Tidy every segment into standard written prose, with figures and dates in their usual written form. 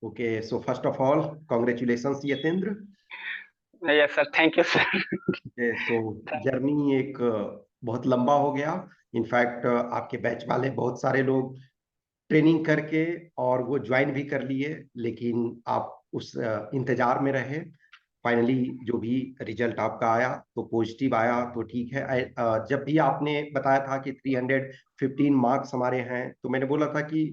Okay, so first of all, congratulations, Yatendra. Yes sir, thank you sir. तो journey एक बहुत लंबा हो गया। इनफैक्ट आपके बैच वाले बहुत सारे लोग ट्रेनिंग करके और वो ज्वाइन भी कर लिए, लेकिन आप उस इंतजार में रहे। फाइनली जो भी रिजल्ट आपका आया तो पॉजिटिव आया तो ठीक है। जब भी आपने बताया था कि 315 मार्क्स हमारे हैं, तो मैंने बोला था कि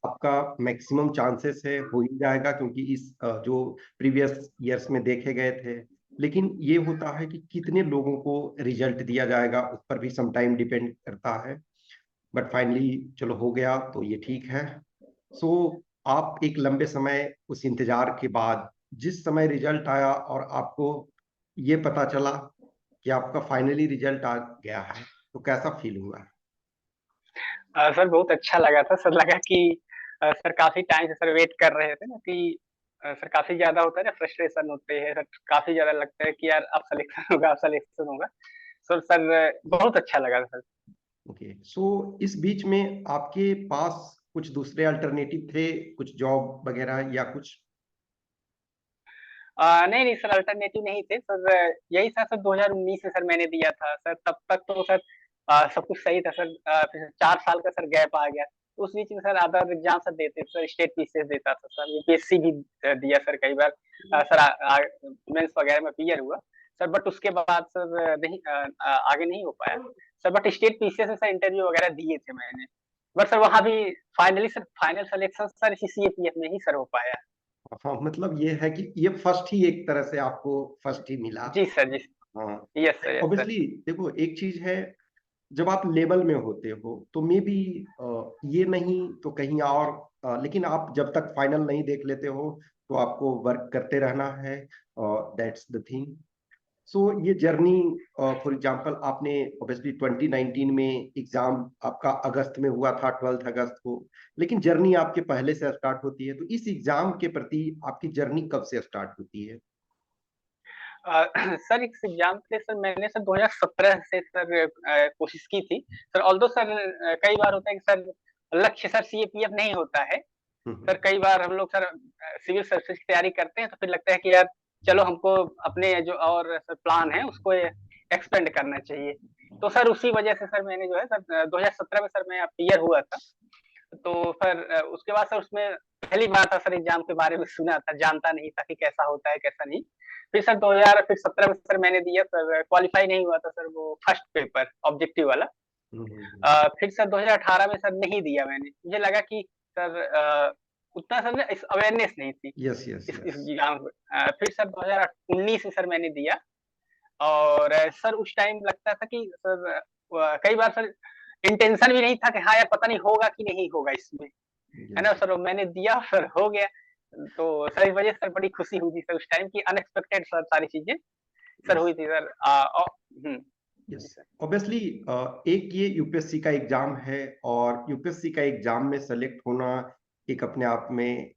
आपका मैक्सिमम चांसेस है हो ही जाएगा, क्योंकि इस जो प्रीवियस ईयर्स में देखे गए थे। लेकिन ये होता है कि कितने लोगों को रिजल्ट दिया जाएगा, उस पर भी सम टाइम डिपेंड करता है। बट फाइनली चलो हो गया तो ये ठीक है। सो आप एक लंबे समय उस इंतजार के बाद जिस समय रिजल्ट आया और आपको ये पता चला कि आपका फाइनली रिजल्ट आ गया है, तो कैसा फील हुआ? सर बहुत अच्छा लगा था सर, लगा कि सर काफी टाइम से सर वेट कर रहे थे ना कि सर काफी ज्यादा होता है ना, फ्रस्ट्रेशन होते हैं सर, काफी ज्यादा लगता है कि यार अब सिलेक्शन होगा, अब सिलेक्शन होगा। सर बहुत अच्छा लगा सर। ओके, सो इस बीच में आपके पास कुछ दूसरे अल्टरनेटिव थे, कुछ जॉब वगैरह या कुछ? नहीं नहीं सर, अल्टरनेटिव नहीं थे सर, यही था सर, 2019 में सर मैंने दिया था सर, तब तक तो सर सब कुछ सही था सर। फिर 4 साल का सर गैप आ गया, तो उस बीच में सर अदर एग्जाम सर देते थे सर, स्टेट पीसीएस देता था सर, यूपीएससी भी दिया सर कई बार। सर मेंस वगैरह में क्लियर हुआ सर, बट उसके बाद सर नहीं आगे नहीं हो पाया सर। बट स्टेट पीसीएस में सर इंटरव्यू वगैरह दिए थे मैंने, बट सर वहां भी finally sir final selection sir इसी सीएपीएफ में ही सर हो पाया। हाँ, मतलब ये है कि ये फर्स्ट ही, एक तरह से आपको फर्स्ट ही मिला। जी सर, जी। हाँ, yes sir, yes sir. Obviously देखो एक चीज है, जब आप लेवल में होते हो तो मे बी ये नहीं तो कहीं और, लेकिन आप जब तक फाइनल नहीं देख लेते हो तो आपको वर्क करते रहना है। That's the thing. सो ये जर्नी, फॉर एग्जांपल आपने ऑब्वियसली 2019 में एग्जाम आपका अगस्त में हुआ था, 12 अगस्त को। लेकिन जर्नी आपके पहले से स्टार्ट होती है, तो इस एग्जाम के प्रति आपकी जर्नी कब से स्टार्ट होती है? सर इस एग्जाम के लिए सर मैंने सर 2017 से सर कोशिश की थी सर, ऑल्दो सर कई बार होता है कि सर लक्ष्य सर सीएपीएफ नहीं होता है हम्म। सर। कई बार हम लोग सर सिविल सर्विसेज की तैयारी करते हैं तो फिर लगता है कि यार चलो हमको अपने जो और सर प्लान है उसको एक्सपेंड करना चाहिए। तो सर उसी वजह से सर मैंने जो है सर 2017 में सर मैं क्लियर हुआ था। तो सर उसके बाद सर उसमें पहली बार था सर एग्जाम के बारे में सुना था, जानता नहीं था कि कैसा होता है कैसा नहीं। फिर सर 2017 में सर मैंने दिया सर, क्वालिफाई नहीं हुआ था सर वो फर्स्ट पेपर ऑब्जेक्टिव वाला। फिर सर 2018 में सर नहीं दिया मैंने, मुझे लगा कि सर उतना सर इस अवेयरनेस नहीं थी यस, यस, इस यस। एग्जाम में। फिर सर 2019 में सर मैंने दिया, और सर उस टाइम लगता था कि सर कई बार सर इंटेंशन भी नहीं था कि हाँ यार पता नहीं होगा कि नहीं होगा इसमें, है ना यस। सर। मैंने दिया सर, हो गया। तो सर इस वजह से सर बड़ी खुशी हुई थी सर उस टाइम की, अनएक्सपेक्टेड सर सारी चीजें सर यस। हुई थी सर। जी यस। सर। ऑब्वियसली एक ये यूपीएससी का एग्जाम है, और यूपीएससी का एग्जाम में सेलेक्ट होना एक अपने आप में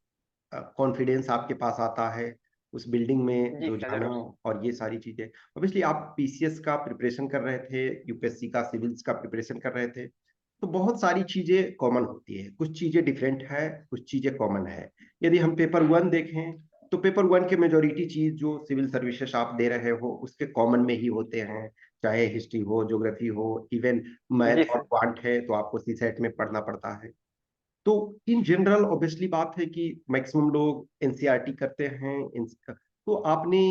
कॉन्फिडेंस आपके पास आता है, उस बिल्डिंग में जी जो सर जाना जरूर। और ये सारी चीजें। ऑब्वियसली आप पीसीएस का प्रिपरेशन कर रहे थे, यूपीएससी का सिविल्स का प्रिपरेशन कर रहे थे, तो बहुत सारी चीजें कॉमन होती है, कुछ चीजें डिफरेंट है, कुछ चीजें कॉमन है। यदि हम पेपर वन देखें तो पेपर वन के मेजोरिटी चीज जो सिविल सर्विसेज आप दे रहे हो उसके कॉमन में ही होते हैं, चाहे हिस्ट्री हो, ज्योग्राफी हो, इवन जी मैथ और सर। क्वांट है तो आपको सीसेट में पढ़ना पड़ता है। तो इन जनरल ऑब्वियसली बात है कि मैक्सिमम लोग एनसीईआरटी करते हैं। तो आपने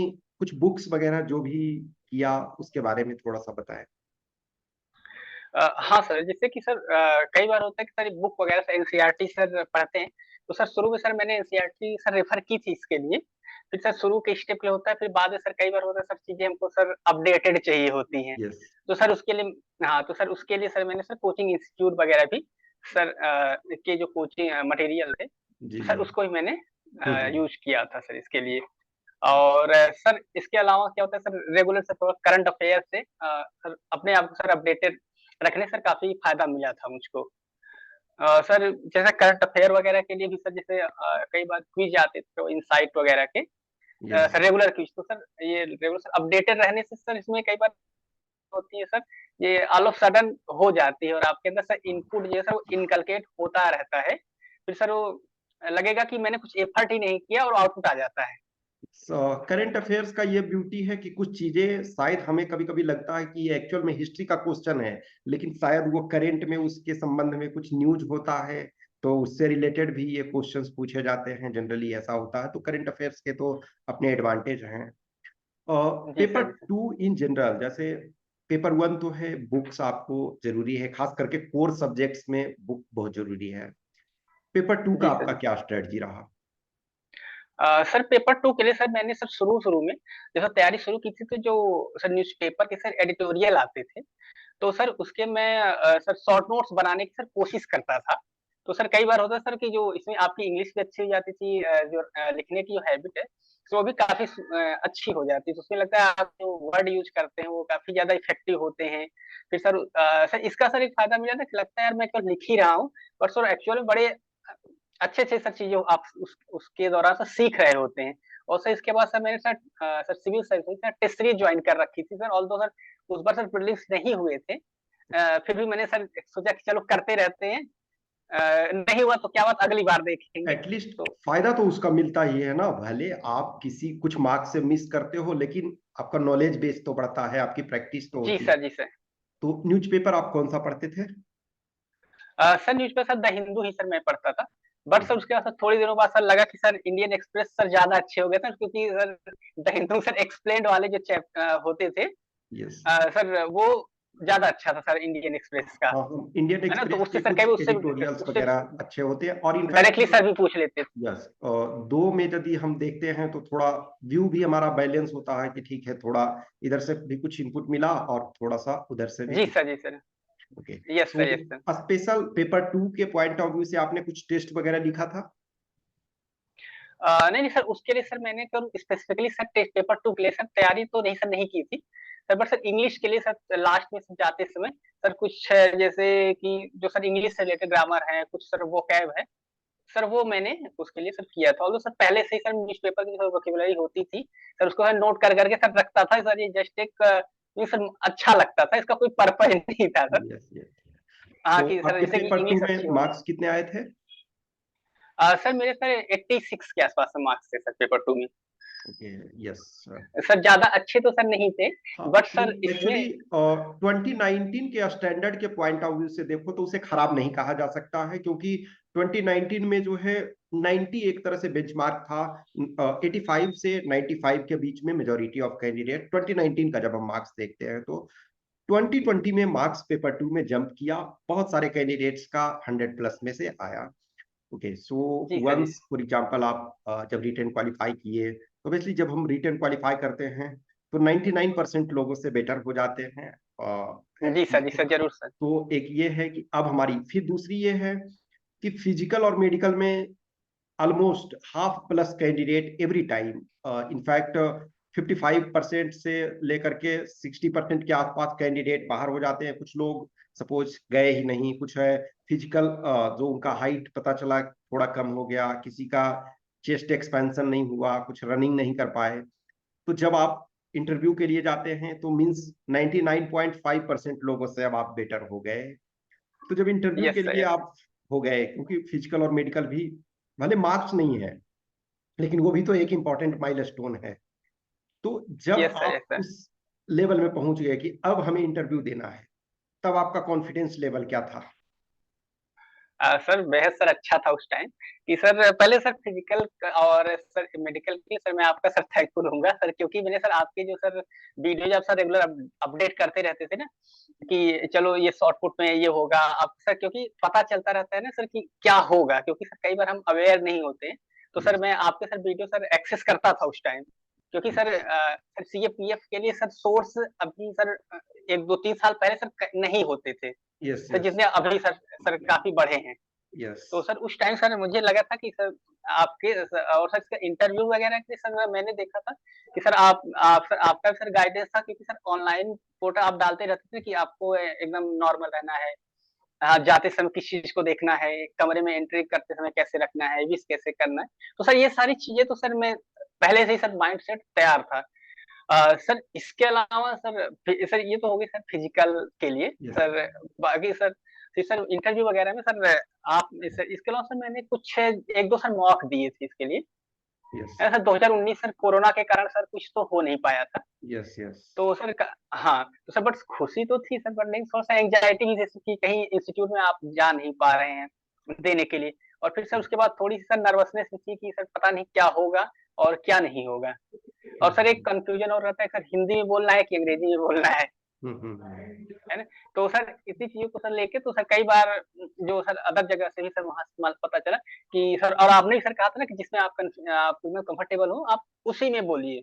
कुछ बुक्स वगैरह जो भी किया उसके बारे में थोड़ा सा बताएं। हाँ सर, जैसे कि सर कई बार होता है कि सर बुक वगैरह से एनसीईआरटी सर पढ़ते हैं, तो सर शुरू में सर मैंने एनसीईआरटी सर रेफर की थी इसके लिए। फिर सर शुरू के स्टेप ले होता है, फिर बाद में सर कई बार होता है सर चीजें हमको सर अपडेटेड चाहिए होती हैं। यस। तो सर उसके लिए, हाँ तो सर उसके लिए सर मैंने सर कोचिंग इंस्टीट्यूट वगैरह भी सर के जो कोचिंग मटेरियल थे जी, तो सर जी। उसको भी मैंने हम्म। यूज किया था सर इसके लिए। और सर इसके अलावा क्या होता है सर, रेगुलर से थोड़ा करंट अफेयर से सर अपने आप को सर अपडेटेड रखने से सर काफी फायदा मिला था मुझको। सर जैसे करंट अफेयर वगैरह के लिए भी सर, जैसे कई बार क्विज आते थे तो इनसाइट वगैरह के यस। सर रेगुलर क्विज, तो सर ये रेगुलर सर अपडेटेड रहने से सर इसमें कई बार होती है सर, ये ऑल ऑफ सडन हो जाती है और आपके अंदर सर इनपुट जो है सर वो इनकलकेट होता रहता है। फिर सर वो लगेगा कि मैंने कुछ एफर्ट ही नहीं किया और आउटपुट आ जाता है। करंट अफेयर्स का ये ब्यूटी है कि कुछ चीजें शायद हमें कभी कभी लगता है कि ये एक्चुअल में हिस्ट्री का क्वेश्चन है, लेकिन शायद वो करंट में उसके संबंध में कुछ न्यूज होता है, तो उससे रिलेटेड भी ये क्वेश्चंस पूछे जाते हैं। जनरली ऐसा होता है, तो करंट अफेयर्स के तो अपने एडवांटेज हैं। जी पेपर सर, जी सर। टू इन जनरल, जैसे पेपर वन तो है, बुक्स आपको जरूरी है, खास करके कोर सब्जेक्ट्स में बुक बहुत जरूरी है। पेपर टू का जी सर, आपका जी क्या स्ट्रेटजी रहा? सर पेपर 2 के लिए सर मैंने सर शुरू-शुरू में जैसे तैयारी शुरू की थी, तो जो सर न्यूज़पेपर के सर एडिटोरियल आते थे, तो सर उसके मैं सर शॉर्ट नोट्स बनाने की सर कोशिश करता था। तो सर कई बार होता है सर कि जो इसमें आपकी इंग्लिश भी अच्छी हो जाती थी, जो लिखने की जो हैबिट है, तो वो भी काफ़ी अच्छी हो जाती है। तो उसमें लगता है आप जो वर्ड यूज़ करते हैं वो काफ़ी ज़्यादा इफेक्टिव होते हैं। फिर सर सर इसका सर एक फ़ायदा मुझे ना कि लगता है यार मैं केवल लिख ही रहा हूँ, पर सर एक्चुअल में बड़े अच्छे-अच्छे सर चीज़ें आप उसके दौरान सर सीख रहे होते हैं। और सर इसके बाद सर मैंने sir sir civil services sir test series join कर रखी थी सर, ऑल्दो सर उस बार सर प्रीलिम्स नहीं हुए थे। फिर भी मैंने सर सोचा कि चलो करते रहते हैं, नहीं हुआ तो क्या बात, अगली बार देखेंगे। एटलीस्ट तो फायदा तो उसका मिलता ही है ना, भले आप किसी कुछ मार्क्स से मिस करते हो, लेकिन आपका नॉलेज बेस तो बढ़ता है, आपकी प्रैक्टिस तो जी होती है। सर, जी सर। तो न्यूज़पेपर आप कौन सा पढ़ते थे? Sir newspaper sir the Hindu he sir मैं पढ़ता था। बट सर उसके बाद सर थोड़ी दिनों बाद सर लगा कि सर इंडियन एक्सप्रेस सर ज़्यादा अच्छे हो गए सर, क्योंकि sir the Hindu sir explained वाले जो होते थे, यस। सर वो ज़्यादा अच्छा था सर इंडियन एक्सप्रेस का, हाँ, हम इंडियन है ना? तो एक्सप्रेस उससे के सर कई कुछ बार एडिटोरियल्स उससे वगैरह अच्छे होते हैं, और इनफैक्ट डायरेक्टली सर भी पूछ लेते थे। यस, दो में यदि हम देखते हैं तो थोड़ा व्यू भी हमारा बैलेंस होता है कि ठीक है, थोड़ा इधर से भी कुछ इनपुट मिला और थोड़ा सा उधर से भी जी कुछ। सर, जी सर। ओके। यस तो sir, yes sir. Special paper two के पॉइंट ऑफ व्यू से आपने कुछ टेस्ट वगैरह लिखा था? नहीं, नहीं सर, उसके लिए सर मैंने तो स्पेसिफिकली सर टेस्ट पेपर 2 के लिए सर तैयारी तो नहीं सर नहीं की थी। सर बट सर इंग्लिश के लिए सर लास्ट में सर जाते समय सर कुछ जैसे कि जो सर इंग्लिश से रिलेटेड ग्रामर है, कुछ सर वोकैब है, सर वो मैंने उसके लिए सर किया था। ऑल्दो सर पहले से ही सर न्यूज़पेपर की जो वोकैब्युलरी होती थी, सर उसको मैं नोट कर के सर रखता था। सर ये जस्ट एक ये सर अच्छा लगता था, इसका कोई पर्पज़ नहीं था सर। Yes, yes. हाँ, तो कि सर आपके जैसे कि पेपर टू इंग्लिश अच्छी में होगी। मार्क्स कितने आए थे? सर मेरे सर 86 के आस-पास से मार्क्स थे सर पेपर 2 में। ओके। यस। सर ज़्यादा अच्छे तो सर नहीं थे, हाँ, बट सर नहीं इसमें एक्चुअली 2019 के स्टैंडर्ड के पॉइंट ऑफ व्यू से देखो तो उसे खराब नहीं कहा जा सकता है, क्योंकि 2019 में जो है 90 एक तरह से बेंचमार्क था। 85 से 95 के बीच में मेजोरिटी ऑफ कैंडिडेट 2019 का जब हम मार्क्स देखते हैं, तो 2020 में मार्क्स पेपर टू में जंप किया, बहुत सारे कैंडिडेट्स का 100 प्लस में से आया। ओके, सो जी सर, जी। वंस फॉर एग्जांपल आप जब रिटेन क्वालिफाई किए, तो बेसिकली जब हम रिटेन क्वालिफाई करते हैं तो 99% लोगों से बेटर हो जाते हैं। जी सर, जी सर, ज़रूर सर। तो एक ये है कि अब हमारी फिर दूसरी ये है कि फिजिकल और मेडिकल में almost half plus candidate every time, in fact 55% से लेकर के 60% के आसपास कैंडिडेट बाहर हो जाते हैं। कुछ लोग सपोज गए ही नहीं, कुछ है फिजिकल जो उनका हाइट पता चला थोड़ा कम हो गया, किसी का चेस्ट एक्सपेंशन नहीं हुआ, कुछ रनिंग नहीं कर पाए। तो जब आप इंटरव्यू के लिए जाते हैं तो मीन्स 99.5% लोगों से अब आप बेटर हो गए। तो जब इंटरव्यू के यस सर, लिए यस सर। आप हो गए, क्योंकि फिजिकल और मेडिकल भी भले मार्क्स नहीं है, लेकिन वो भी तो एक इंपॉर्टेंट माइलस्टोन है। तो जब यस सर, यस आप सर। उस लेवल में पहुंच गए कि अब हमें इंटरव्यू देना है, तब आपका कॉन्फिडेंस लेवल क्या था? सर बेहद सर अच्छा था उस टाइम कि सर पहले सर फिजिकल और सर मेडिकल के लिए सर मैं आपका सर थैंकफुल होऊँगा सर, क्योंकि मैंने सर आपके जो सर वीडियोज़ आप सर रेगुलर अपडेट करते रहते थे ना, कि चलो ये शॉर्टपुट में ये होगा। अब सर क्योंकि पता चलता रहता है ना सर कि क्या होगा, क्योंकि सर कई बार हम अवेयर नहीं होते हैं। तो सर यस। मैं आपके सर वीडियो सर एक्सेस करता था उस टाइम, क्योंकि सर सर सीएपीएफ के लिए सर सोर्स अभी सर 1, 2, 3 साल पहले सर नहीं होते थे। यस। Sir yes. जितने अभी सर सर काफ़ी बढ़े हैं। यस। तो सर उस टाइम सर मुझे लगा था कि सर आपके और सर इसका इंटरव्यू वगैरह के सर मैंने देखा था कि सर आप सर आपका सर गाइडेंस था, क्योंकि सर ऑनलाइन फ़ोटो आप डालते रहते थे कि आपको एकदम नॉर्मल रहना है। जाते समय किस चीज़ को देखना है, कमरे में एंट्री करते समय कैसे रखना है, विश कैसे करना है। तो सर ये सारी चीज़ें तो सर मैं पहले से ही सर माइंडसेट तैयार था। सर इसके अलावा सर ये तो हो गई सर फिजिकल के लिए। यस। सर बाकी सर फिर सर इंटरव्यू वगैरह में सर आप इसके अलावा सर मैंने कुछ 1-2 सर मॉक दिए थे इसके लिए। यस सर 2019 सर कोरोना के कारण सर कुछ तो हो नहीं पाया था। Yes yes. तो सर हाँ, तो सर बट खुशी तो थी सर, बट लेकिन थोड़ा-सा एंग्जायटी भी, जैसे कि कहीं इंस्टीट्यूट में आप जा नहीं पा रहे हैं देने के लिए। और फिर सर उसके बाद थोड़ी-सी सर नर्वसनेस भी थी कि सर पता नहीं क्या होगा और क्या नहीं होगा। और सर एक कन्फ्यूजन और रहता है सर, हिंदी में बोलना है कि अंग्रेजी में बोलना है। है ना? तो सर इसी चीज़ों को सर लेके तो सर कई बार जो सर अदर जगह से भी सर वहाँ से पता चला कि सर, और आपने भी सर कहा था ना कि जिसमें आप में कंफर्टेबल हो, आप उसी में बोलिए।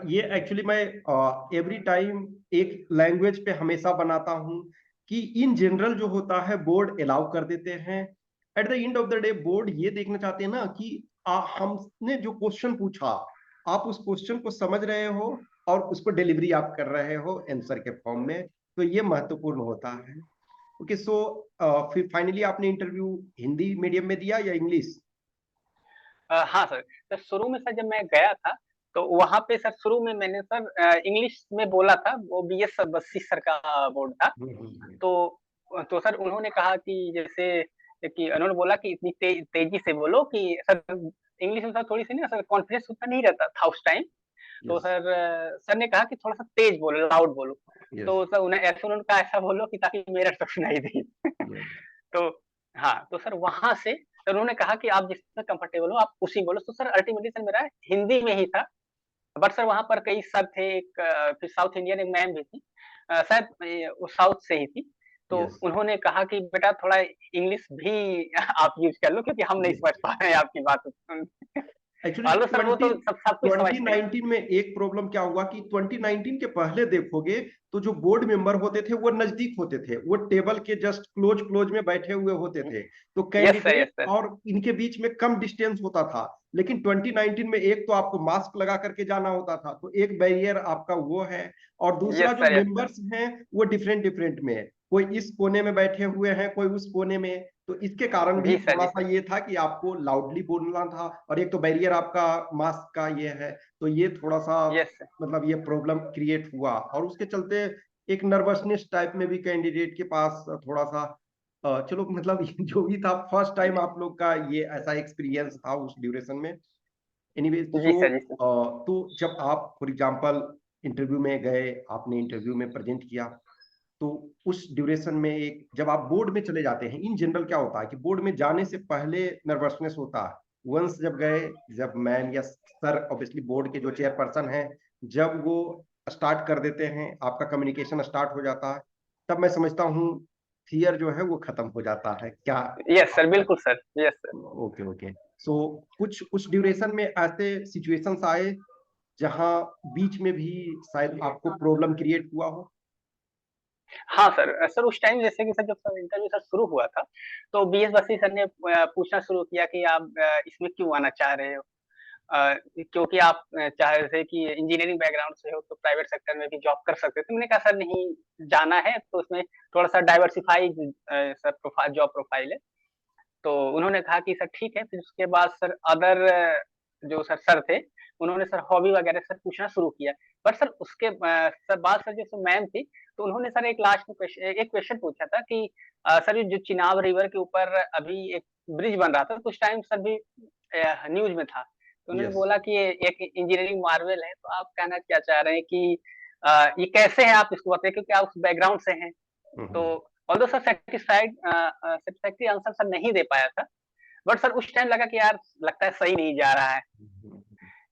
ये एक्चुअली मैं एवरी टाइम एक लैंग्वेज पे हमेशा बनाता हूँ कि इन जनरल जो होता है बोर्ड अलाउ कर देते हैं। At the end of the day board ये देखना चाहते हैं ना कि हमने जो क्वेश्चन पूछा आप उस क्वेश्चन को समझ रहे हो और उसको डिलीवरी आप कर रहे हो आंसर के फॉर्म में, तो ये महत्वपूर्ण होता है। ओके सो फिर फाइनली आपने इंटरव्यू हिंदी मीडियम में दिया या इंग्लिश? हाँ सर, तो शुरू में सर जब मैं गया था, तो वहाँ पे सर शुरू में मैंने सर इंग्लिश में बोला था, वो बीएस बस्सी सर का बोर्ड था। हम्म। तो सर उन्होंने कहा कि जैसे कि उन्होंने बोला कि इतनी तेज़ी से बोलो कि सर, इंग्लिश में सर थोड़ी-सी ना सर कॉन्फिडेंस उतना नहीं रहता था उस टाइम। तो यस सर ने कहा कि थोड़ा-सा तेज़ बोलो, लाउड बोलो। यस तो सर उन्होंने कहा ऐसा बोलो कि ताकि मेरा सब सुनाई दे। यस। तो हाँ, तो सर वहाँ से सर उन्होंने कहा कि आप जिसमें कंफर्टेबल हो आप उसी बोलो। तो सर अल्टीमेटली सर मेरा हिंदी में ही था। बट सर वहाँ पर कई सर थे, एक फिर साउथ इंडियन एक मैम भी थी। शायद वो साउथ से ही थी। तो यस उन्होंने कहा कि बेटा थोड़ा इंग्लिश भी आप यूज़ कर लो, क्योंकि हम नहीं समझ पा रहे हैं आपकी बात को सुन के। एक्चुअली ऑल्दो सर वो तो सब कुछ समझते हैं। 2019 में एक प्रॉब्लम क्या हुआ कि 2019 के पहले देखोगे तो जो बोर्ड मेंबर होते थे वो नजदीक होते थे, वो टेबल के जस्ट क्लोज क्लोज में बैठे हुए होते थे, तो yes sir, candidate yes sir. और इनके बीच में कम डिस्टेंस होता था। लेकिन 2019 में एक तो आपको मास्क लगा करके जाना होता था, तो एक बैरियर आपका वो है, और दूसरा यस जो सर, यस सर। मेंबर्स हैं वो डिफरेंट डिफरेंट में है, कोई इस कोने में बैठे हुए हैं कोई उस कोने में, तो इसके कारण भी जी सर, थोड़ा जी सा सर। ये था कि आपको लाउडली बोलना था, और एक तो बैरियर आपका मास्क का ये है, तो ये थोड़ा सा यस सर। मतलब ये प्रॉब्लम क्रिएट हुआ, और उसके चलते एक नर्वसनेस टाइप में भी कैंडिडेट के पास थोड़ा सा चलो मतलब जो भी था फर्स्ट टाइम आप लोग का ये ऐसा एक्सपीरियंस था उस ड्यूरेशन में। एनीवे जी सो सर, जी सर। तो जब आप फॉर एग्जांपल इंटरव्यू में गए, आपने इंटरव्यू में प्रेजेंट किया, तो उस ड्यूरेशन में एक जब आप बोर्ड में चले जाते हैं, इन जनरल क्या होता है कि बोर्ड में जाने से पहले नर्वसनेस होता है, वंस जब गए, जब मैम या सर ऑब्वियसली बोर्ड के जो चेयरपर्सन हैं जब वो स्टार्ट कर देते हैं, आपका कम्युनिकेशन स्टार्ट हो जाता है, तब मैं समझता हूँ फियर जो है वो खत्म हो जाता है क्या? यस सर, बिल्कुल sir. Yes sir. Okay okay. So कुछ उस ड्यूरेशन में ऐसे सिचुएशंस आए जहां बीच में भी शायद आपको प्रॉब्लम क्रिएट हुआ हो? हाँ सर, सर उस टाइम जैसे कि सर जब सर इंटरव्यू सर शुरू हुआ था, तो बीएस बस्सी सर ने पूछना शुरू किया कि आप इसमें क्यों आना चाह रहे हो? क्योंकि आप चाह रहे थे कि इंजीनियरिंग बैकग्राउंड से हो तो प्राइवेट सेक्टर में भी जॉब कर सकते थे। मैंने कहा सर नहीं, जाना है तो उसमें थोड़ा-सा डाइवर्सिफ़ाई सर जॉब प्रोफाइल है। तो उन्होंने कहा कि सर ठीक है, फिर उसके बाद सर अदर जो सर थे, उन्होंने सर हॉबी वगैरह सर पूछना शुरू किया। बट सर उसके सर बाद सर जो मैम थी, तो उन्होंने सर एक लास्ट में एक क्वेश्चन पूछा था कि सर ये जो चिनाब रिवर के ऊपर अभी एक ब्रिज बन रहा था, तो उस टाइम सर भी न्यूज़ में था। तो उन्होंने यस। बोला कि ये एक इंजीनियरिंग मार्वेल है, तो आप कहना क्या चाह रहे हैं कि ये कैसे है, आप इसको बताइए, क्योंकि आप उस बैकग्राउंड से हैं। तो हम्म। Although sir satisfactory answer sir नहीं दे पाया था। बट सर उस टाइम लगा कि यार लगता है सही नहीं जा रहा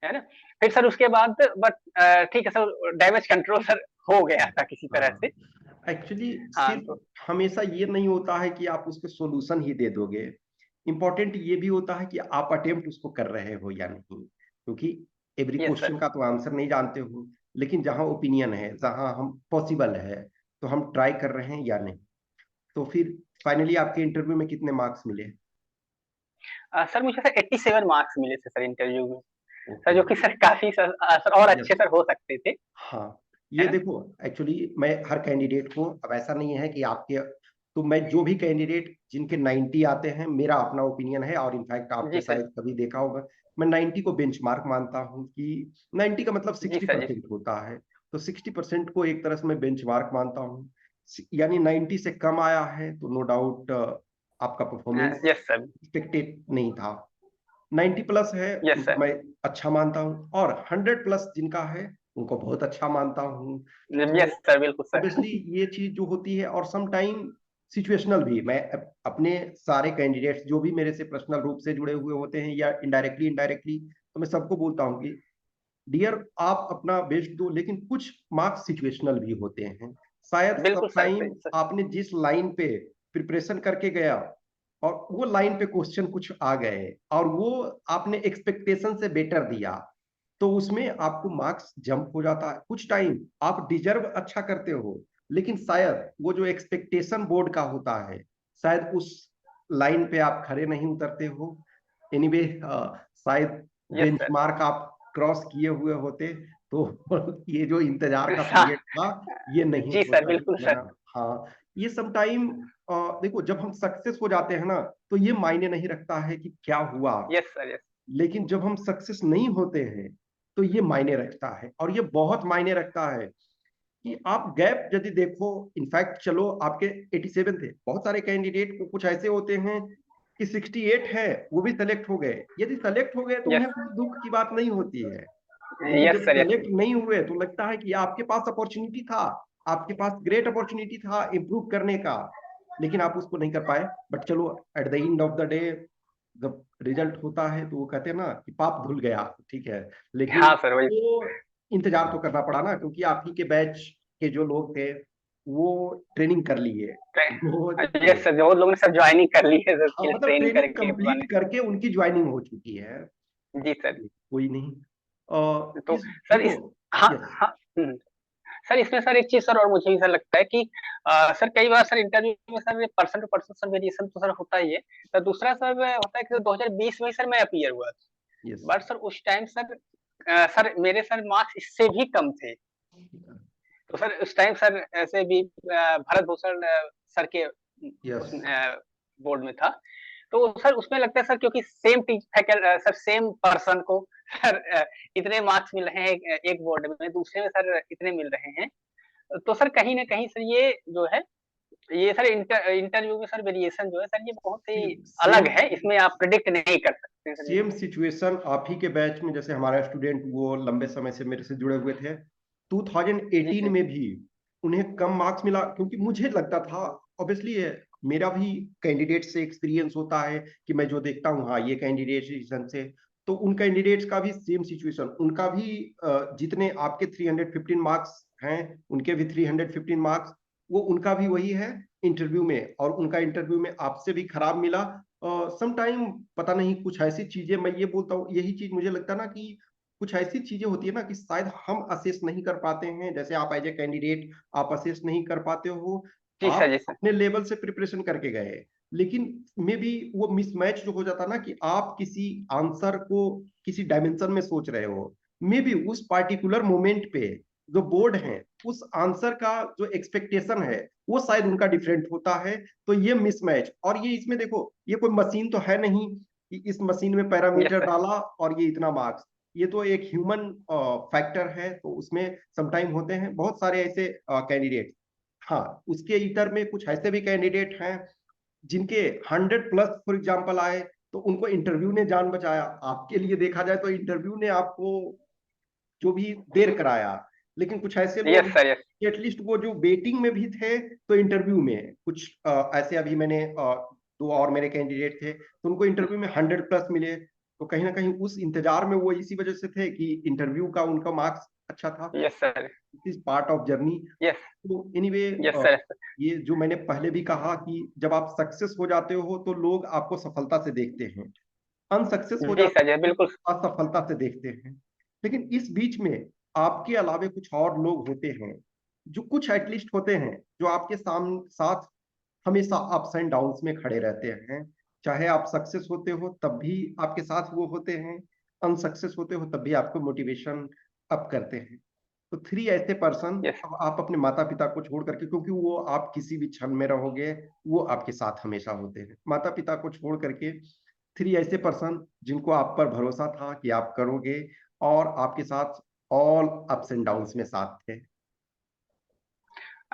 है ना? फिर सर उसके बाद बट ठीक है सर, डैमेज कंट्रोल सर हो गया था किसी तरह से। हाँ एक्चुअली हाँ, सिर्फ तो हमेशा ये नहीं होता है कि आप उसके सॉल्यूशन ही दे दोगे, इम्पोर्टेंट ये भी होता है कि आप अटेम्प्ट उसको कर रहे हो या नहीं, क्योंकि एवरी यस सर। क्वेश्चन का तो आंसर नहीं जानते हो, लेकिन जहाँ ओपिनियन है, जहाँ हम पॉसिबल है, तो हम ट्राई कर रहे हैं या नहीं। तो फिर फाइनली आपके इंटरव्यू में कितने मार्क्स मिले? सर मुझे सर 87 मार्क्स मिले थे सर इंटरव्यू में। Sir okay. जो कि सर काफ़ी सर सर और अच्छे यस। सर हो सकते थे, हाँ है ये ना? देखो एक्चुअली मैं हर कैंडिडेट को, अब ऐसा नहीं है कि आपके, तो मैं जो भी कैंडिडेट जिनके 90 आते हैं, मेरा अपना ओपिनियन है, और इनफैक्ट आपने जी सर। शायद कभी देखा होगा, मैं 90 को बेंचमार्क मानता हूँ कि 90 का मतलब जी सर, जी। 60% होता है, तो 60% को एक तरह से मैं बेंचमार्क मानता हूँ। यानी 90 से कम आया है तो नो डाउट आपका परफॉर्मेंस यस सर, एक्सपेक्टेड नहीं था। 90 प्लस है यस उनको सर, मैं अच्छा मानता हूँ, और 100 प्लस जिनका है उनको बहुत अच्छा मानता हूँ। तो यस सर, बिल्कुल सर। ऑब्वियसली ये चीज जो होती है, और सम टाइम सिचुएशनल भी, मैं अपने सारे कैंडिडेट्स जो भी मेरे से पर्सनल रूप से जुड़े हुए होते हैं या इनडायरेक्टली इनडायरेक्टली, तो मैं सबको बोलता हूँ कि डियर आप अपना बेस्ट दो, लेकिन कुछ मार्क्स सिचुएशनल भी होते हैं। शायद सब बिल्कुल सर, टाइम सही सर। आपने जिस लाइन पे प्रिपरेशन करके गया और वो लाइन पे क्वेश्चन कुछ आ गए और वो आपने एक्सपेक्टेशन से बेटर दिया, तो उसमें आपको मार्क्स जंप हो जाता है। कुछ टाइम आप डिजर्व अच्छा करते हो, लेकिन शायद वो जो एक्सपेक्टेशन बोर्ड का होता है, शायद उस लाइन पे आप खड़े नहीं उतरते हो। एनीवे शायद यस सर। बेंचमार्क आप क्रॉस किए हुए होते तो ये जो इंतजार का हाँ, पीरियड था ये नहीं जी सर, होता बिल्कुल सर। ना। हाँ, ये सम टाइम देखो जब हम सक्सेस हो जाते हैं ना, तो ये मायने नहीं रखता है कि क्या हुआ, यस सर, यस। लेकिन जब हम सक्सेस नहीं होते हैं तो ये मायने रखता है, और ये बहुत मायने रखता है कि आप गैप यदि देखो। इनफैक्ट चलो आपके 87 थे, बहुत सारे कैंडिडेट को कुछ ऐसे होते हैं कि 68 है, वो भी सेलेक्ट हो गए। यदि सेलेक्ट हो गए तो यस, उन्हें कोई दुख की बात नहीं होती है, लेकिन यस जब सर, यस। सेलेक्ट नहीं हुए तो लगता है कि आपके पास अपॉर्चुनिटी था, आपके पास ग्रेट अपॉर्चुनिटी था इंप्रूव करने का, लेकिन आप उसको नहीं कर पाए। बट चलो, at the end of the day जब रिजल्ट होता है तो वो कहते हैं ना कि पाप धुल गया, ठीक है। लेकिन हाँ सर, वही। वो इंतजार तो करना पड़ा ना, क्योंकि आप ही के बैच के जो लोग थे वो ट्रेनिंग कर लिए, वो यस सर, जो लोगों ने सब ज्वाइनिंग कर ली है हाँ, सर, मतलब ट्रेनिंग ट्रेनिंग करके पुराने। कंप्लीट करके उनकी ज्वाइनिंग हो चुकी है। जी सर। कोई नहीं। तो इस सर देखो, इस, हाँ यस, हाँ, सर इसमें सर एक चीज सर और मुझे भी सर लगता है कि सर कई बार सर इंटरव्यू में sir person to person sir variation तो सर होता ही है। तो दूसरा सर होता है कि 2020 में सर मैं अपीयर हुआ, यस, बट सर उस टाइम सर सर मेरे सर मार्क्स इससे भी कम थे। तो सर उस टाइम सर ऐसे भी भरत भूषण सर के यस, उस बोर्ड में था। तो सर उसमें लगता है सर, क्योंकि सेम सर सेम पर्सन को सर इतने मार्क्स मिल रहे हैं एक बोर्ड में, दूसरे में सर इतने मिल रहे हैं। तो सर कहीं ना कहीं सर ये जो है, ये सर इंटरव्यू में सर वेरिएशन जो है सर, ये बहुत ही अलग सेम है, इसमें आप प्रिडिक्ट नहीं कर सकते हैं सर ये। सेम सिचुएशन आप ही के बैच में, जैसे हमारा स्टूडेंट वो लंबे समय से मेरे से जुड़े हुए थे, जी 2018 जी में भी उन्हें कम मार्क्स मिला, क्योंकि मुझे लगता था, ऑब्वियसली मेरा भी कैंडिडेट से एक्सपीरियंस होता है कि मैं जो देखता हूँ, हाँ ये कैंडिडेट से, तो उन कैंडिडेट्स का भी सेम सिचुएशन, उनका भी जितने आपके 315 मार्क्स हैं उनके भी 315 मार्क्स, वो उनका भी वही है इंटरव्यू में, और उनका इंटरव्यू में आपसे भी खराब मिला। सम टाइम पता नहीं कुछ ऐसी चीजें, मैं ये बोलता हूँ, यही चीज मुझे लगता है ना कि कुछ ऐसी चीजें होती है ना कि शायद हम असेस नहीं कर पाते हैं। जैसे आप एज ए कैंडिडेट आप असेस नहीं कर पाते हो, जी आप सर, जी सर। अपने लेवल से प्रिपरेशन करके गए, लेकिन मे बी वो मिसमैच जो हो जाता ना कि आप किसी आंसर को किसी डायमेंशन में सोच रहे हो, मे बी उस पार्टिकुलर मोमेंट पे जो बोर्ड है उस आंसर का जो एक्सपेक्टेशन है वो शायद उनका डिफरेंट होता है। तो ये मिसमैच, और ये इसमें देखो, ये कोई मशीन तो है नहीं कि इस मशीन में यस पैरामीटर सर। डाला और ये इतना मार्क्स। ये तो एक ह्यूमन फैक्टर है, तो उसमें समटाइम होते हैं बहुत सारे ऐसे कैंडिडेट। हाँ, उसके इतर में कुछ ऐसे भी कैंडिडेट हैं जिनके 100 प्लस फॉर एग्जाम्पल आए, तो उनको इंटरव्यू ने जान बचाया। आपके लिए देखा जाए तो इंटरव्यू ने आपको जो भी देर कराया, लेकिन कुछ ऐसे लोग यस सर, यस। एटलीस्ट वो जो वेटिंग में भी थे, तो इंटरव्यू में कुछ ऐसे, अभी मैंने दो और मेरे कैंडिडेट थे तो उनको इंटरव्यू में 100 प्लस मिले। तो कहीं ना कहीं उस इंतजार में वो इसी वजह से थे कि इंटरव्यू का उनका मार्क्स अच्छा था। Yes sir. Is part of journey. Yes. तो एनीवे, यस सर। ये जो मैंने पहले भी कहा कि जब आप सक्सेस हो जाते हो तो लोग आपको सफलता से देखते हैं, अनसक्सेस हो जी सर, जाते जी हैं बिल्कुल। असफलता से देखते हैं। लेकिन इस बीच में आपके अलावे कुछ और लोग होते हैं, जो कुछ एटलीस्ट होते हैं, जो आपके साथ हमेशा अप्स एंड डाउन्स में खड़े रहते हैं। चाहे आप सक्सेस होते हो तब भी आपके साथ वो होते हैं, अनसक्सेस होते हो तब भी आपको मोटिवेशन अप करते हैं। तो थ्री ऐसे पर्सन, यस। अब आप अपने माता पिता को छोड़ करके, क्योंकि वो आप किसी भी क्षण में रहोगे, वो आपके साथ हमेशा होते हैं, माता पिता को छोड़ करके थ्री ऐसे पर्सन जिनको आप पर भरोसा था कि आप करोगे, और आपके साथ ऑल अप्स एंड डाउन्स में साथ थे।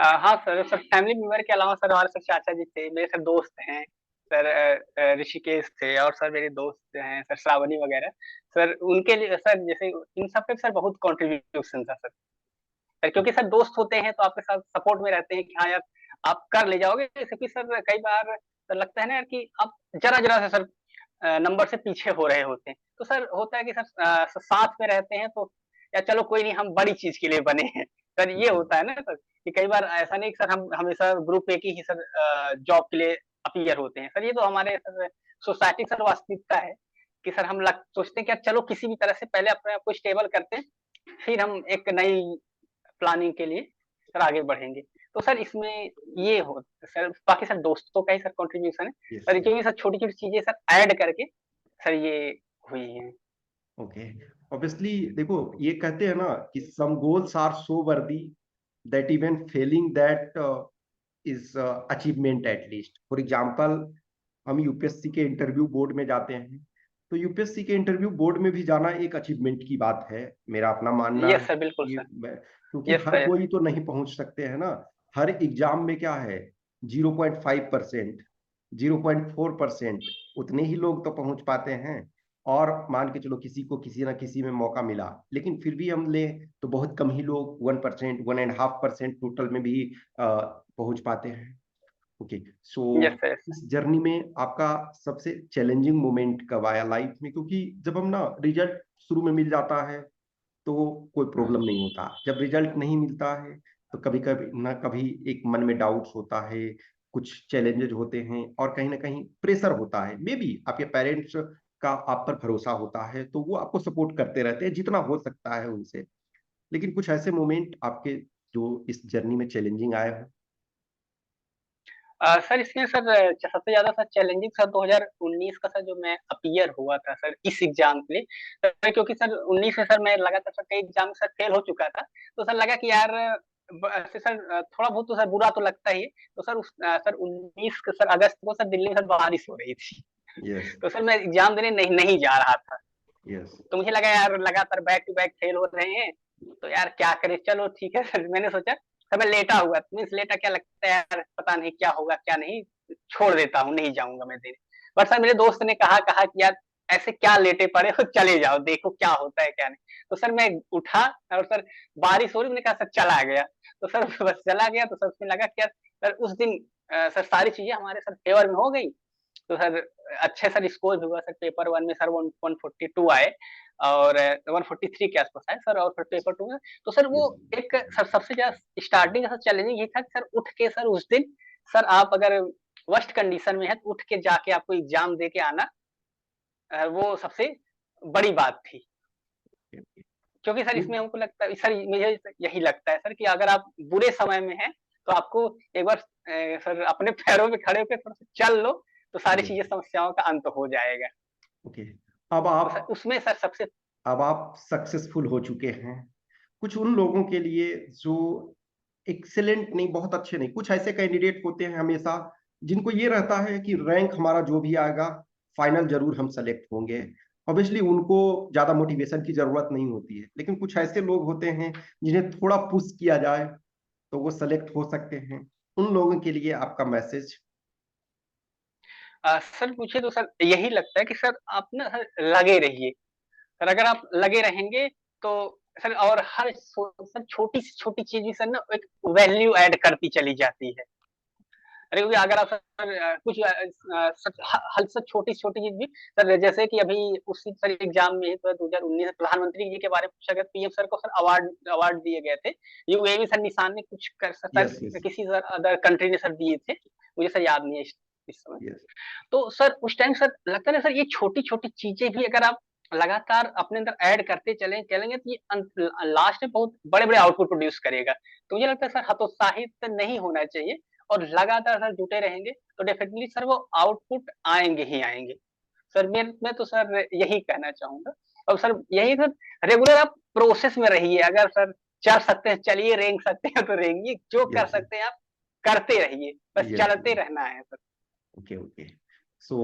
हाँ सर, सर फैमिली मेंबर के अलावा सर हमारे सर चाचा जी थे, मेरे सर दोस्त हैं सर, ऋषिकेश थे, और सर मेरे दोस्त हैं सर श्रावणी वगैरह। सर उनके लिए सर जैसे इन सब पे सर बहुत कंट्रीब्यूशन था सर। सर क्योंकि सर दोस्त होते हैं तो आपके साथ सपोर्ट में रहते हैं कि हाँ यार आप कर ले जाओगे, जैसे कि सर कई बार सर लगता है ना यार कि आप जरा जरा से सर नंबर से पीछे हो रहे होते हैं, तो सर होता है कि सर साथ में रहते हैं तो या चलो कोई नहीं, हम बड़ी चीज के लिए बने हैं। सर ये होता है ना सर कि कई बार ऐसा नहीं कि सर हम हमेशा ग्रुप एक ही सर जॉब के लिए अपीयर होते हैं। सर ये तो हमारे सर सोसाइटी सर वास्तविकता है कि सर हम सोचते हैं कि यार चलो किसी भी तरह से पहले अपने आप को स्टेबल करते हैं, फिर हम एक नई प्लानिंग के लिए सर आगे बढ़ेंगे। तो सर इसमें ये हो सर, बाकी सर दोस्तों का ही सर कंट्रीब्यूशन है यस सर, क्योंकि सर छोटी छोटी चीजें सर ऐड करके सर ये हुई है। ओके। ऑब्वियसली देखो, ये कहते हैं ना कि some goals are so worthy that even failing that is achievement at least. For example, हम यूपीएससी के इंटरव्यू बोर्ड में जाते हैं, तो यूपीएससी के इंटरव्यू बोर्ड में भी जाना एक अचीवमेंट की बात है, मेरा अपना मानना यस है। सर, बिल्कुल ये सर। क्योंकि यस हर सर, कोई तो नहीं पहुंच सकते हैं ना। हर एग्जाम में क्या है, 0.5%, 0.4% उतने ही लोग तो पहुंच पाते हैं। और मान के चलो किसी को किसी ना किसी में मौका मिला, लेकिन फिर भी हम ले तो बहुत कम ही लोग 1%, 1.5% टोटल में भी पहुंच पाते हैं। Okay. So yes sir, yes इस जर्नी में आपका सबसे चैलेंजिंग मोमेंट कब आया लाइफ में? क्योंकि जब हम ना रिजल्ट शुरू में मिल जाता है तो कोई प्रॉब्लम नहीं होता, जब रिजल्ट नहीं मिलता है तो कभी कभी ना कभी एक मन में डाउट्स होता है, कुछ चैलेंजेस होते हैं, और कहीं ना कहीं प्रेशर होता है। मे बी आपके पेरेंट्स का आप पर भरोसा होता है तो वो आपको सपोर्ट करते रहते हैं जितना हो सकता है उनसे। लेकिन कुछ ऐसे मोमेंट आपके जो इस जर्नी में चैलेंजिंग आए हो? सर इसमें सर सबसे ज्यादा सर चैलेंजिंग सर 2019 का सर जो मैं अपीयर हुआ था सर इस एग्जाम के लिए सर, क्योंकि सर 19 में सर मैं लगातार सर कई एग्जाम में सर फेल हो चुका था। तो सर लगा कि यार ऐसे सर थोड़ा बहुत तो सर बुरा तो लगता ही है। तो सर सर 19 के सर अगस्त को सर दिल्ली में सर बारिश हो रही थी। यस तो सर मैं एग्जाम देने नहीं नहीं जा रहा था। यस तो मुझे लगा यार लगातार बैक टू बैक फेल हो रहे हैं, तो यार क्या करें, चलो ठीक है सर। मैंने सोचा सर मैं लेटा हुआ, मीन्स लेटा क्या लगता है यार, पता नहीं क्या होगा क्या नहीं, छोड़ देता हूँ, नहीं जाऊंगा मैं देने। बट सर मेरे दोस्त ने कहा कहा कि यार ऐसे क्या लेटे पड़े हो, चले जाओ देखो क्या होता है क्या नहीं। तो सर मैं उठा और सर बारिश हो रही, मैंने कहा सर चला गया। तो सर बस चला गया। तो सर उसमें लगा कि यार सर उस दिन सर सारी चीजें हमारे सर फेवर में हो गई। तो सर अच्छे सर स्कोर भी हुआ सर, पेपर वन में सर 142 आए और 143 के आसपास आए सर, और फिर पेपर टू में तो सर वो यस एक सर सबसे ज्यादा स्टार्टिंग का चैलेंजिंग ये था कि सर उठ के सर उस दिन सर आप अगर वर्स्ट कंडीशन में है तो उठ के जाके आपको एग्जाम दे के आना, वो सबसे बड़ी बात थी। क्योंकि सर इसमें हमको लगता है सर, मुझे यही लगता है सर कि अगर आप बुरे समय में हैं तो आपको एक बार सर अपने पैरों पे खड़े होकर थोड़ा सा चल लो, तो सारी चीजें समस्याओं का अंत हो जाएगा। ओके। अब तो सर आप उसमें सर सबसे अब आप सक्सेसफुल हो चुके हैं। कुछ उन लोगों के लिए जो एक्सेलेंट नहीं, बहुत अच्छे नहीं, कुछ ऐसे कैंडिडेट होते हैं हमेशा जिनको ये रहता है कि रैंक हमारा जो भी आएगा फाइनल जरूर हम सेलेक्ट होंगे। ऑब्वियसली उनको ज्यादा मोटिवेशन की जरूरत नहीं होती है, लेकिन कुछ ऐसे लोग होते हैं जिन्हें थोड़ा पुश किया जाए तो वो सेलेक्ट हो सकते हैं। उन लोगों के लिए आपका मैसेज? सर मुझे तो सर यही लगता है कि सर आप ना सर लगे रहिए। सर अगर आप लगे रहेंगे तो सर, और हर सर छोटी से छोटी चीज भी सर ना एक वैल्यू ऐड करती चली जाती है। अरे क्योंकि अगर आप सर कुछ हल सर छोटी छोटी चीज भी सर, जैसे कि अभी उसी सर एग्जाम में तो 2019 में प्रधानमंत्री जी के बारे में पूछा गया, पीएम सर को सर अवार्ड अवार्ड दिए गए थे। यूएवी सर निशान ने कुछ कर सर यस यस किसी सर अदर कंट्री ने सर दिए थे, मुझे सर याद नहीं है इस समय। यस तो सर उस टाइम सर लगता है ना सर ये छोटी छोटी चीजें भी अगर आप लगातार अपने अंदर ऐड करते चलेंगे तो ये लास्ट में बहुत बड़े बड़े आउटपुट प्रोड्यूस करेगा। तो मुझे लगता है सर हतोत्साहित नहीं होना चाहिए, और लगातार सर जुटे रहेंगे तो डेफिनेटली सर वो आउटपुट आएंगे ही आएंगे। सर मैं तो सर यही कहना चाहूंगा। और सर यही सर रेगुलर आप प्रोसेस में रहिए। अगर सर चल सकते हैं चलिए, रेंग सकते हैं तो रेंगिए, जो कर यस सकते हैं आप करते रहिए, बस यस चलते रहना है sir. Okay okay. So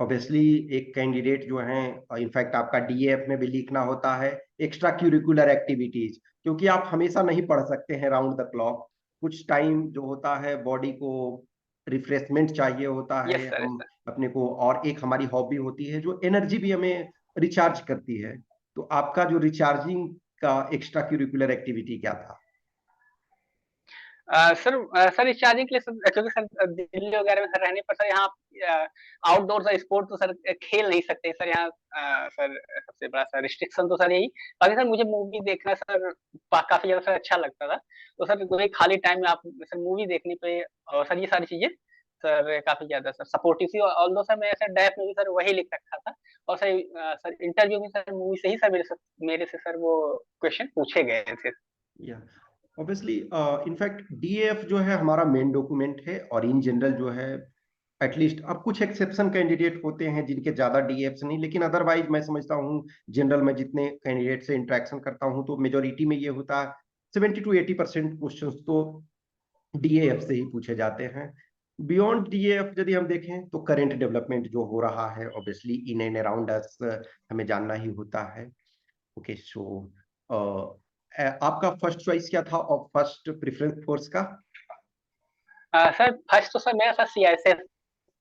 obviously एक कैंडिडेट जो है, इनफैक्ट आपका डीएफ में भी लिखना होता है एक्स्ट्रा क्यूरिकुलर एक्टिविटीज, क्योंकि आप हमेशा नहीं पढ़ सकते हैं राउंड द क्लॉक। कुछ टाइम जो होता है बॉडी को रिफ्रेशमेंट चाहिए होता यस है, सर, यस हम सर। अपने को, और एक हमारी हॉबी होती है जो एनर्जी भी हमें रिचार्ज करती है। तो आपका जो रिचार्जिंग का एक्स्ट्रा करिकुलर एक्टिविटी क्या था? सर सर रिचार्जिंग के लिए सर, क्योंकि सर दिल्ली वगैरह में सर रहने पर सर यहाँ आउटडोर स्पोर्ट तो सर खेल नहीं सकते सर यहाँ। सर सबसे बड़ा सर रिस्ट्रिक्शन तो सर यही। बाकी सर मुझे मूवी देखना सर काफी ज्यादा सर अच्छा लगता था। तो सर वही खाली टाइम में आप सर मूवी देखने पे और सर ये सारी चीजें सर काफी ज्यादा सर सपोर्टिव थी। ऑल्दो सर मैं सर डैफ में भी सर वही लिख रखा था। और सर सर इंटरव्यू में सर मूवी से ही सर मेरे से सर वो क्वेश्चन पूछे गए थे। या ऑब्वियसली, इनफैक्ट डीएफ जो है हमारा मेन डॉक्यूमेंट है, और इन जनरल जो है एटलीस्ट, अब कुछ एक्सेप्शन कैंडिडेट होते हैं जिनके ज्यादा डीएफ्स नहीं, लेकिन अदरवाइज मैं समझता हूँ जनरल में जितने कैंडिडेट से इंटरेक्शन करता हूँ तो मेजोरिटी में ये होता है 70 to 80% क्वेश्चन तो डीएएफ से ही पूछे जाते हैं। बियॉन्ड डीएएफ यदि हम देखें तो करंट डेवलपमेंट जो हो रहा है obviously in and around us हमें जानना ही होता है। ओके, सो आपका फर्स्ट चॉइस क्या था और फर्स्ट प्रेफरेंस फोर्स का? सर फर्स्ट तो सर मेरा सर सीआईएसएफ,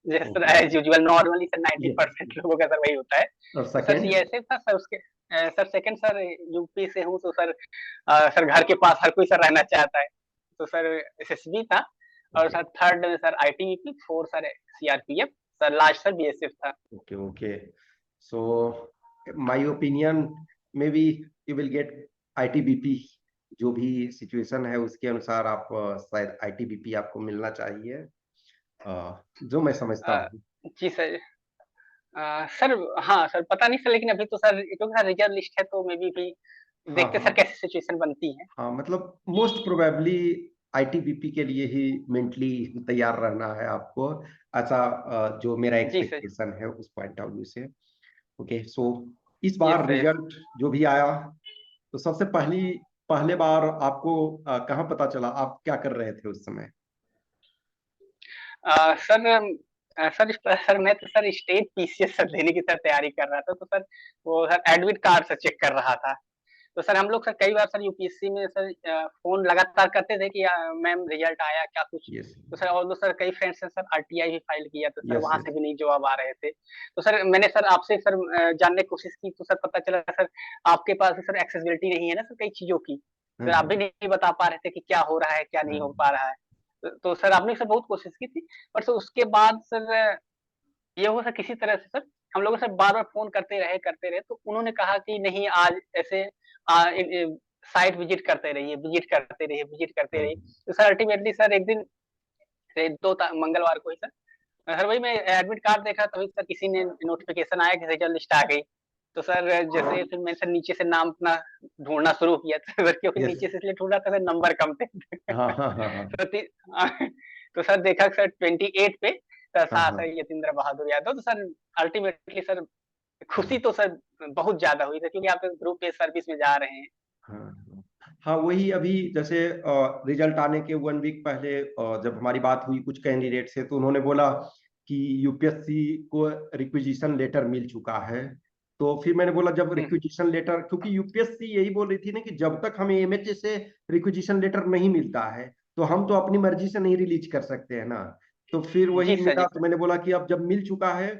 जैसे sir okay, as usual normally sir yes. 90% लोगों का सर वही होता है। और तो सर सेकंड? सीआईएसएफ था सर। उसके सर सेकंड सर यूपी से हूँ तो सर सर घर के पास हर कोई सर रहना चाहता है, तो सर एसएसबी था। और ओके, सर थर्ड में sir ITBP, fourth sir CRPF, sir last sir BSF था। Okay, okay. So my opinion, may be you will get ITBP. जो भी सिचुएशन है उसके अनुसार आप शायद आईटीबीपी आपको मिलना चाहिए, जो मैं समझता अ, हूँ। जी सर। सर हाँ सर पता नहीं सर, लेकिन अभी तो सर क्योंकि सर रिजर्व लिस्ट है तो मे बी भी हाँ, देखते सर हाँ, कैसी सिचुएशन बनती है। हाँ, मतलब मोस्ट प्रोबेबली आईटीबीपी के लिए ही मेंटली तैयार रहना है आपको, ऐसा जो मेरा जी सर। एक्सपेक्टेशन है उस पॉइंट ऑफ व्यू से। ओके, सो इस यस बार सर, यस। रिजल्ट जो भी आया, तो सबसे पहले बार आपको कहाँ पता चला, आप क्या कर रहे थे उस समय? सर सर मैं तो सर स्टेट पीसीएस सर देने की सर तैयारी कर रहा था, तो सर वो sir admit card sir check कर रहा था। तो सर हम लोग सर कई बार सर यूपीएससी में सर फोन लगातार करते थे कि मैम रिजल्ट आया क्या कुछ। यस, तो सर और सर कई फ्रेंड्स ने सर आरटीआई भी फाइल किया, तो सर यस, वहां यस। से भी नहीं जवाब आ रहे थे। तो सर मैंने सर आपसे सर जानने की कोशिश की, तो सर पता चला सर आपके पास भी सर एक्सेसिबिलिटी नहीं है ना सर कई चीजों की। सर आप भी हम्म, नहीं बता पा रहे थे कि क्या हो रहा है क्या नहीं हो हम्म, पा रहा है। तो सर आपने सर बहुत कोशिश की थी। पर सर उसके बाद सर ये हुआ सर किसी तरह से सर हम लोगों से बार बार फोन करते रहे, तो उन्होंने कहा कि नहीं आज ऐसे साइट विजिट करते रहिए। हम्म, तो सर अल्टीमेटली सर एक दिन मंगलवार को ही सर सर वही मैं एडमिट कार्ड देखा, तभी सर किसी ने नोटिफिकेशन आया कि रिजल्ट लिस्ट आ गई। तो सर जैसे फिर मैंने सर नीचे से नाम अपना ढूंढना शुरू किया था सर, क्योंकि यस। नीचे से इसलिए ढूंढा था सर नंबर कम थे। हाँ, हाँ, हाँ, हाँ, तो, तो सर देखा सर 28 पे सर हाँ, था हाँ, सर यतीन्द्र बहादुर यादव। तो सर अल्टीमेटली सर खुशी तो सर बहुत ज्यादा हुई थी, क्योंकि आप ग्रुप ए सर्विस में जा रहे हैं। हाँ, हाँ, वही अभी जैसे रिजल्ट आने के 1 वीक पहले जब हमारी बात हुई कुछ कैंडिडेट से, तो उन्होंने बोला कि यूपीएससी को रिक्विजिशन लेटर मिल चुका है। तो फिर मैंने बोला जब हम्म, रिक्विजिशन लेटर, क्योंकि यूपीएससी यही बोल रही थी ना कि जब तक हमें एमएचए से रिक्विजिशन लेटर नहीं मिलता है तो हम तो अपनी मर्जी से नहीं रिलीज कर सकते हैं ना। तो फिर वही जी सर, मिला, जी तो सर। मैंने बोला कि अब जब मिल चुका है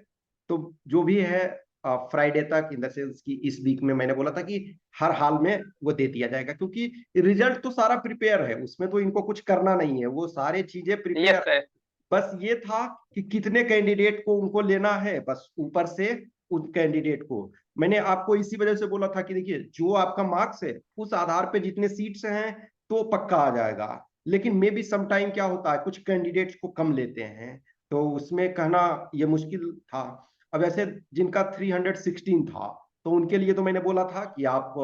तो जो भी है फ्राइडे तक, इन द सेंस कि इस वीक में, मैंने बोला था कि हर हाल में वो दे दिया जाएगा, क्योंकि रिजल्ट तो सारा प्रिपेयर है, उसमें तो इनको कुछ करना नहीं है, वो सारे चीजें यस प्रिपेयर। सर। बस ये था कि कितने कैंडिडेट को उनको लेना है, बस ऊपर से उस कैंडिडेट को। मैंने आपको इसी वजह से बोला था कि देखिए जो आपका मार्क्स है उस आधार पे जितने सीट्स हैं तो पक्का आ जाएगा। लेकिन मे बी सम टाइम क्या होता है, कुछ कैंडिडेट्स को कम लेते हैं, तो उसमें कहना ये मुश्किल था। अब ऐसे जिनका 316 था, तो उनके लिए तो मैंने बोला था कि आप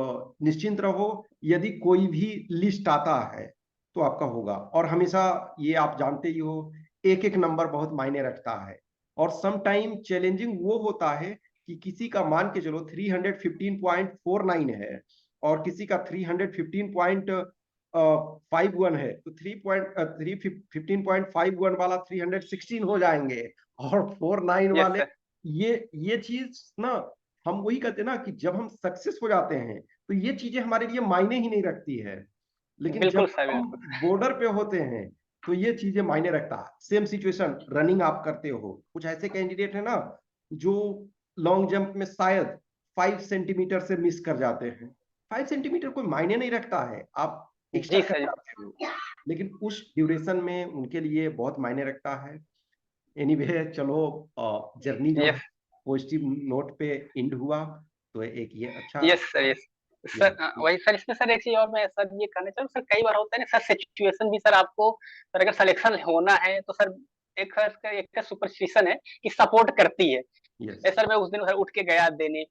निश्चिंत रहो, यदि कोई भी लिस्ट आता है तो आपका होगा। और हमेशा ये आप जानते ही हो, एक एक नंबर बहुत मायने रखता है। और सम टाइम चैलेंजिंग वो होता है कि किसी का मान के चलो 315.49 है और किसी का 315.51 है, तो 315.51 वाला 316 हो जाएंगे, और 49 यस वाले। सर। ये चीज ना, हम वही कहते हैं ना कि जब हम सक्सेस हो जाते हैं तो ये चीजें हमारे लिए मायने ही नहीं रखती है। लेकिन बिल्कुल जब सर, हम बिल्कुल। बॉर्डर पे होते हैं तो ये चीजें मायने रखता है। सेम सिचुएशन रनिंग आप करते हो, कुछ ऐसे कैंडिडेट है ना जो लॉन्ग जंप में शायद 5 सेंटीमीटर से मिस कर जाते हैं। 5 सेंटीमीटर कोई मायने नहीं रखता है, आप एक्स्ट्रा जी कर सर। जाते हो, लेकिन उस ड्यूरेशन में उनके लिए बहुत मायने रखता है। एनीवे चलो, जर्नी जो है यस, पॉजिटिव नोट पे एंड हुआ, तो एक ये अच्छा यस सर, यस। या सर वही सर, इसमें सर एक चीज़ और मैं सर ये कहना चाहूँ सर, कई बार होता है ना सर सिचुएशन भी सर आपको, सर अगर सिलेक्शन होना है तो सर एक सुपरस्टिशन है कि सपोर्ट करती है। यस। सर मैं उस दिन सर उठ के गया देने,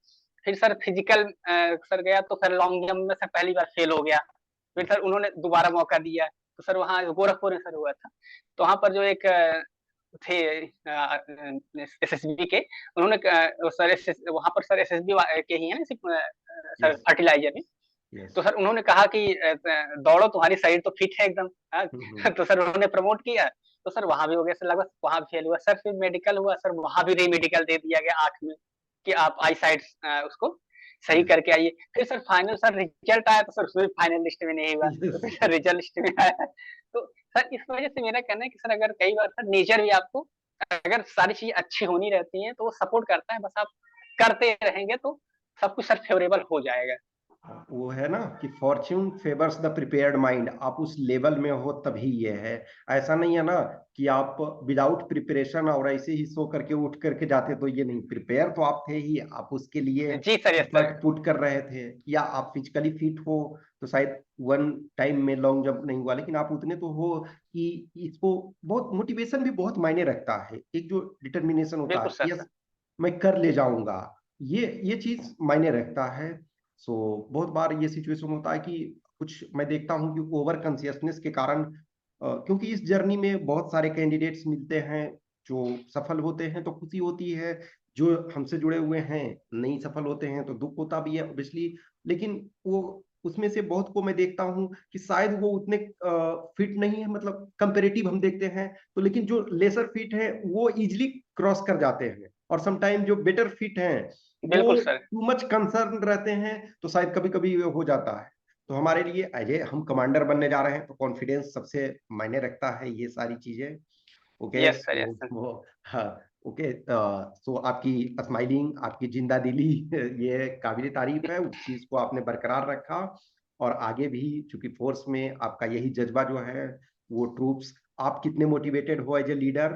फिर सर फिजिकल सर गया तो सर लॉन्ग जंप में सर पहली बार फेल हो गया। फिर सर उन्होंने दोबारा मौका दिया, तो सर वहाँ गोरखपुर में सर हुआ था। तो वहाँ पर जो एक थे एसएसबी के, उन्होंने सर वहाँ पर सर एसएसबी के ही है ना सर यस। फर्टिलाइजर में। यस। तो सर उन्होंने कहा कि दौड़ो, तुम्हारी शरीर तो फिट है एकदम, हाँ। तो सर उन्होंने प्रमोट किया, तो सर वहां भी हो गया सर, लगभग वहां भी फेल हुआ सर। फिर मेडिकल हुआ सर, वहां भी री मेडिकल दे दिया गया आंख में कि आप आई साइड उसको सही यस। करके आइए। फिर सर फाइनल सर रिजल्ट आया, तो सर उसमें फाइनल लिस्ट में नहीं हुआ, तो यस। फिर सर रिजल्ट लिस्ट में आया। तो सर इस वजह से मेरा कहना है कि सर अगर कई बार सर नेचर भी आपको, अगर सारी चीजें अच्छी होनी रहती हैं तो वो सपोर्ट करता है, बस आप करते रहेंगे तो सब कुछ सर फेवरेबल हो जाएगा। वो है ना कि Fortune favours the prepared mind, आप उस लेवल में हो तभी ये है। ऐसा नहीं है ना कि आप विदाउट प्रिपरेशन और ऐसे ही सो करके उठ करके जाते, तो ये नहीं, प्रिपेयर तो आप थे ही, आप उसके लिए जी sir, yes sir. Effort put कर रहे थे। या आप फिजिकली फिट हो तो शायद वन टाइम में लॉन्ग जंप नहीं हुआ, लेकिन आप उतने तो हो कि इसको बहुत मोटिवेशन भी बहुत मायने रखता है। एक जो डिटर्मिनेशन होता बिल्कुल है, सर, यस मैं कर ले जाऊंगा, ये चीज मायने रखता है। सो बहुत बार ये सिचुएशन होता है कि कुछ मैं देखता हूँ कि ओवर कॉन्शियसनेस के कारण, क्योंकि इस जर्नी में बहुत सारे कैंडिडेट्स मिलते हैं जो सफल होते हैं तो खुशी होती है, जो हमसे जुड़े हुए हैं नहीं सफल होते हैं तो दुख होता भी है ऑब्वियसली। लेकिन वो उसमें से बहुत को मैं देखता हूँ कि शायद वो उतने फिट नहीं है, मतलब कंपेरेटिव हम देखते हैं तो, लेकिन जो लेसर फिट है वो इजिली क्रॉस कर जाते हैं, और समटाइम जो बेटर फिट हैं वो बिल्कुल सर। टू मच कंसर्न रहते हैं, तो शायद कभी कभी हो जाता है। तो हमारे लिए अजय हम कमांडर बनने जा रहे हैं तो कॉन्फिडेंस सबसे मायने रखता है, ये सारी चीजें। Okay yes sir, yes so sir. वो, हाँ ओके। सो आपकी स्माइलिंग, आपकी जिंदा दिली ये काबिल तारीफ है, उस चीज को आपने बरकरार रखा। और आगे भी चूंकि फोर्स में आपका यही जज्बा जो है, वो ट्रूप्स, आप कितने मोटिवेटेड हो एज ए लीडर,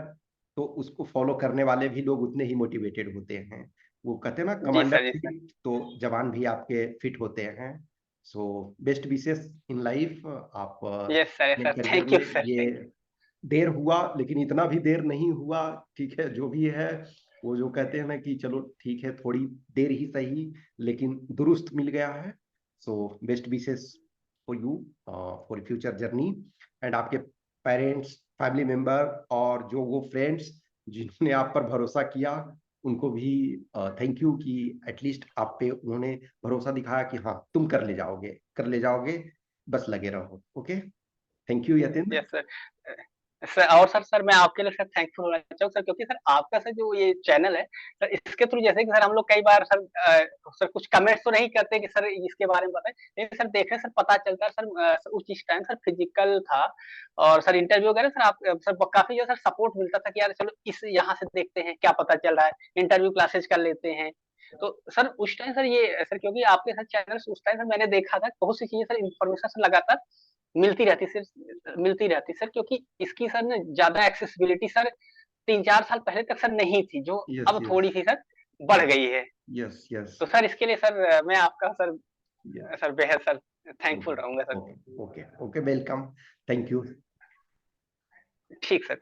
तो उसको फॉलो करने वाले भी लोग उतने ही मोटिवेटेड होते हैं। वो कहते हैं ना, जी कमांडर सर, जी सर। फिट तो जवान भी आपके फिट होते हैं। So best wishes in life. आप यस सर, यस अपने सर। करियर थैंक यू में सर, ये थैंक यू। देर हुआ लेकिन इतना भी देर नहीं हुआ, ठीक है जो भी है। वो जो कहते हैं ना कि चलो ठीक है, थोड़ी देर ही सही लेकिन दुरुस्त मिल गया है। So best wishes for you, for future journey. And आपके पेरेंट्स, फैमिली मेंबर और जो वो फ्रेंड्स जिन्होंने आप पर भरोसा किया, उनको भी थैंक यू कि एटलीस्ट आप पे उन्होंने भरोसा दिखाया कि हाँ तुम कर ले जाओगे, कर ले जाओगे, बस लगे रहो। Okay, thank you Yatin. Yes sir. Sir और सर मैं आपके लिए सर थैंकफुल होना चाहूँ सर, क्योंकि सर आपका सर जो ये चैनल है सर, इसके थ्रू जैसे कि सर हम लोग कई बार सर सर कुछ कमेंट्स तो नहीं करते कि सर इसके बारे में बताएं, लेकिन सर देखने सर पता चलता है सर, उस टाइम सर फिजिकल था और सर इंटरव्यू वगैरह सर आप सर काफी जो सर सपोर्ट मिलता था कि यार चलो इस यहाँ से देखते हैं क्या पता चल रहा है, इंटरव्यू क्लासेस कर लेते हैं। तो सर उस टाइम सर ये सर, क्योंकि आपके सर चैनल उस टाइम सर मैंने देखा था बहुत सी चीजें सर, इन्फॉर्मेशन सर लगातार मिलती रहती सर, क्योंकि इसकी सर ना ज्यादा एक्सेसिबिलिटी सर 3-4 साल पहले तक सर नहीं थी, जो यस। अब यस। थोड़ी सी सर बढ़ गई है। यस। यस। तो सर इसके लिए सर मैं आपका सर यस। सर बेहद सर थैंकफुल ओके। रहूंगा sir. Okay. Okay. Okay, welcome. Thank you. ठीक सर।